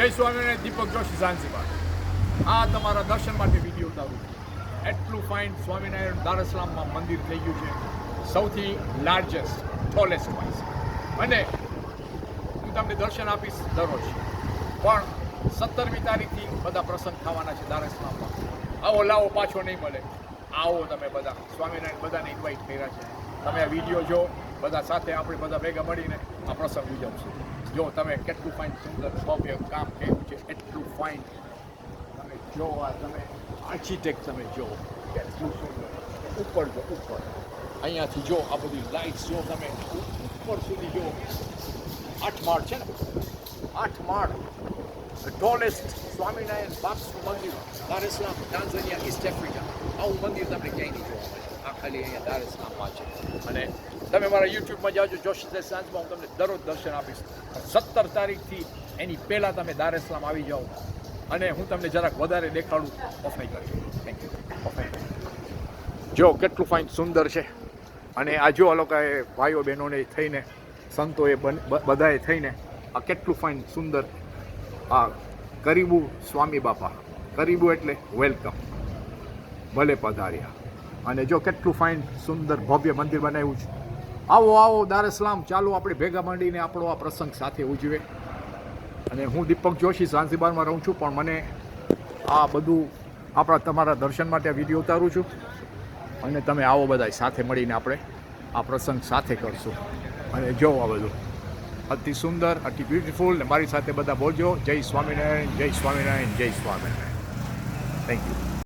જય સ્વામિનારાયણ. દીપક જોશી, ઝાંઝીબાર. આ તમારા દર્શન માટે વિડીયો ઉતારું છું. એટલું ફાઇન સ્વામિનારાયણ દારસલામમાં મંદિર થઈ ગયું છે, સૌથી લાર્જેસ્ટ ટોલેસ્ટ વાઇઝ. અને હું તમને દર્શન આપીશ દરરોજ, પણ 17મી તારીખથી બધા પ્રસંગ થવાના છે દારસલામમાં. આવો લાવો, પાછો નહીં મળે. આવો તમે બધા, સ્વામિનારાયણ બધાને ઇન્વાઇટ કર્યા છે. તમે આ વિડીયો જો, બધા સાથે આપણે બધા ભેગા મળીને આ પ્રસંગ ઉજવશું. જો તમે કેટલું ફાઇન સુંદર ભવ્ય કામ કર્યું છે, એટલું ફાઇન. તમે જો આ તમે આર્કિટેક્ટ તમે જો કેટલું સુંદર. ઉપર જો, ઉપર અહીંયાથી જો આ બધી લાઇટ્સ જો, તમે ઉપર સુધી જો. 8 માળ છે ને, 8 માળ. ટોલેસ્ટ સ્વામિનારાયણ બાપનું મંદિર દારેસલામ, ટાન્ઝાનિયા, ઈસ્ટ આફ્રિકા. આવું મંદિર તમને ક્યાંય નહીં જોવા મળે. આ ખાલી અહીંયા દારેસલામમાં છે. અને તમે મારા યુટ્યુબમાં જાજો, જોશી સાંજમાં હું તમને દરરોજ દર્શન આપીશ. 17 તારીખથી એની પહેલાં તમે દારેસલામ આવી જાઓ અને હું તમને જરાક વધારે દેખાડું. ઓફ નહીં કરી. Thank you. ઓફ નહીં. જો કેટલું ફાઇન સુંદર છે. અને આ જો આ લોકોએ ભાઈઓ બહેનોને થઈને, સંતોએ બધાએ થઈને આ કેટલું ફાઇન સુંદર આ કરીબુ સ્વામી બાપા. કરીબુ એટલે વેલકમ, ભલે પધાર્યા. અને જો કેટલું ફાઇન સુંદર ભવ્ય મંદિર બનાવ્યું છે. આવો આવો દારેસલામ, ચાલો આપણે ભેગા માંડીને આપણો આ પ્રસંગ સાથે ઉજવે. અને હું દીપક જોશી ઝાંઝીબારમાં રહું છું, પણ મને આ બધું તમારા દર્શન માટે આ વિડીયો ઉતારું છું. અને તમે આવો બધા સાથે મળીને આપણે આ પ્રસંગ સાથે કરશું. અને જો આ બધું અતિ સુંદર, અતિ બ્યુટીફુલ. ને મારી સાથે બધા બોલજો, જય સ્વામિનારાયણ, જય સ્વામિનારાયણ, જય સ્વામિનારાયણ. Thank you.